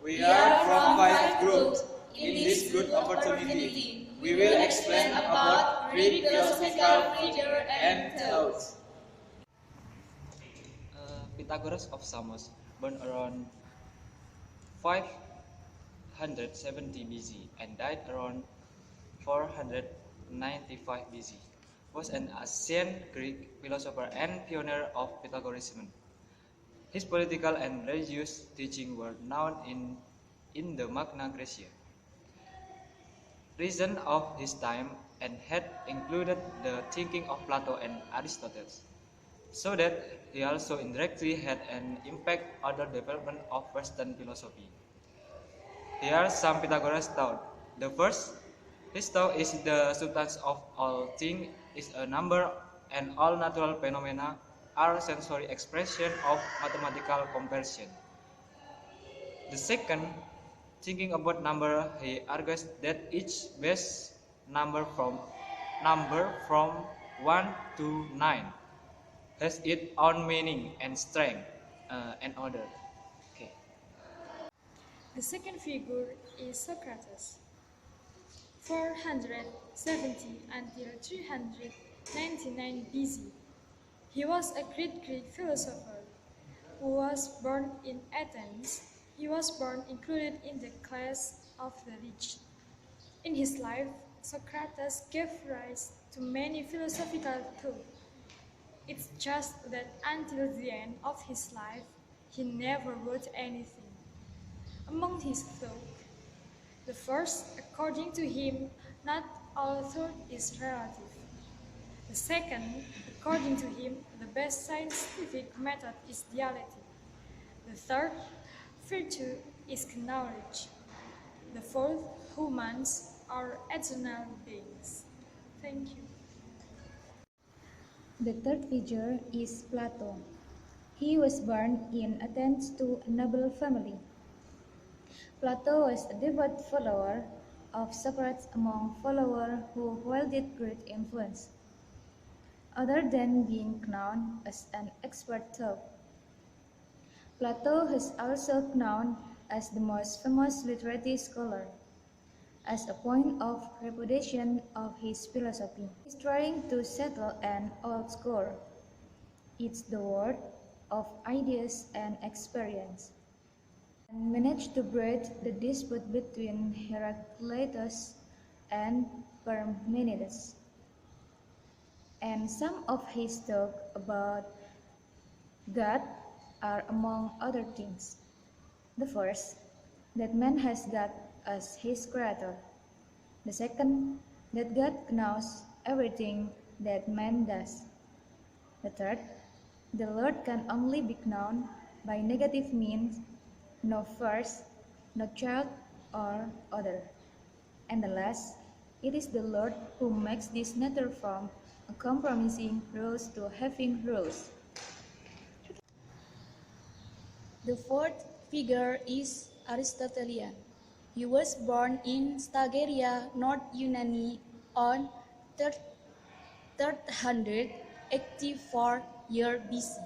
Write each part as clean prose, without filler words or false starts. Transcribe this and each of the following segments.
We are from 5 groups. In this good opportunity, we will explain about Greek philosophical figure and thoughts. Pythagoras of Samos, born around 570 BC and died around 495 BC, was an ancient Greek philosopher and pioneer of Pythagoreanism. His political and religious teachings were known in the Magna Graecia. Reason of his time and had included the thinking of Plato and Aristotle, so that he also indirectly had an impact on the development of Western philosophy. Here are some Pythagoras thought. The first, his thought is the substance of all things is a number and all natural phenomena are sensory expression of mathematical comparison. The second, thinking about number, he argues that each base number from 1 to 9 has its own meaning and strength and order. Okay. The second figure is Socrates. 470 until 399 BC. He was a great Greek philosopher who was born in Athens. He was born included in the class of the rich. In his life, Socrates gave rise to many philosophical thoughts. It's just that until the end of his life, he never wrote anything. Among his thoughts, the first, according to him, not all thought is relative. The second, according to him, the best scientific method is dialectic. The third, virtue is knowledge. The fourth, humans are eternal beings. Thank you. The third figure is Plato. He was born in Athens to a noble family. Plato was a devout follower of Socrates among followers who wielded great influence. Other than being known as an expert thought, Plato is also known as the most famous literary scholar. As a point of repudiation of his philosophy, he is trying to settle an old score. It's the world of ideas and experience, and managed to bridge the dispute between Heraclitus and Parmenides. And some of his talk about God are among other things. The first, that man has God as his creator. The second, that God knows everything that man does. The third, the Lord can only be known by negative means, no first, no child, or other. And the last, it is the Lord who makes this nature from a compromising rules to having rules. The fourth figure is Aristotelian. He was born in Stagheria, North Yunani on 384 year BC.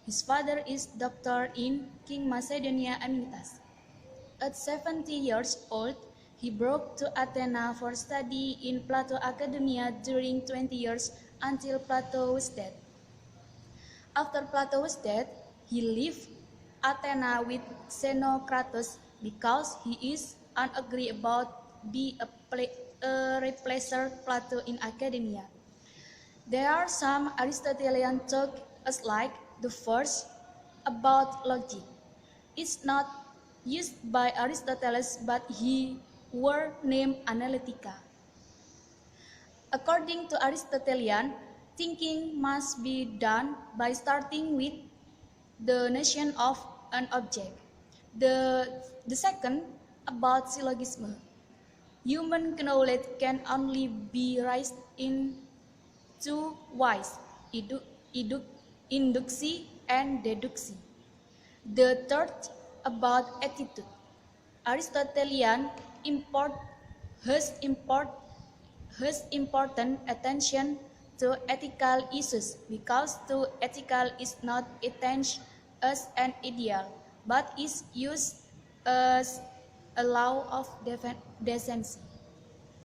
His father is doctor in King Macedonia Amyntas. At 70 years old, he brought to Athena for study in Plato Academia during 20 years until Plato was dead. After Plato was dead, he left Athena with Xenocrates because he is unagreed about be a replacer Plato in Academia. There are some Aristotelian talk as like the first about logic. It's not used by Aristotle, but he were named Analytica. According to Aristotelian, thinking must be done by starting with the notion of an object. The second, about syllogism. Human knowledge can only be raised in two ways, induction and deduction. The third, about attitude. Aristotelian has important attention to ethical issues because to ethical is not attained as an ideal, but is used as a law of decency.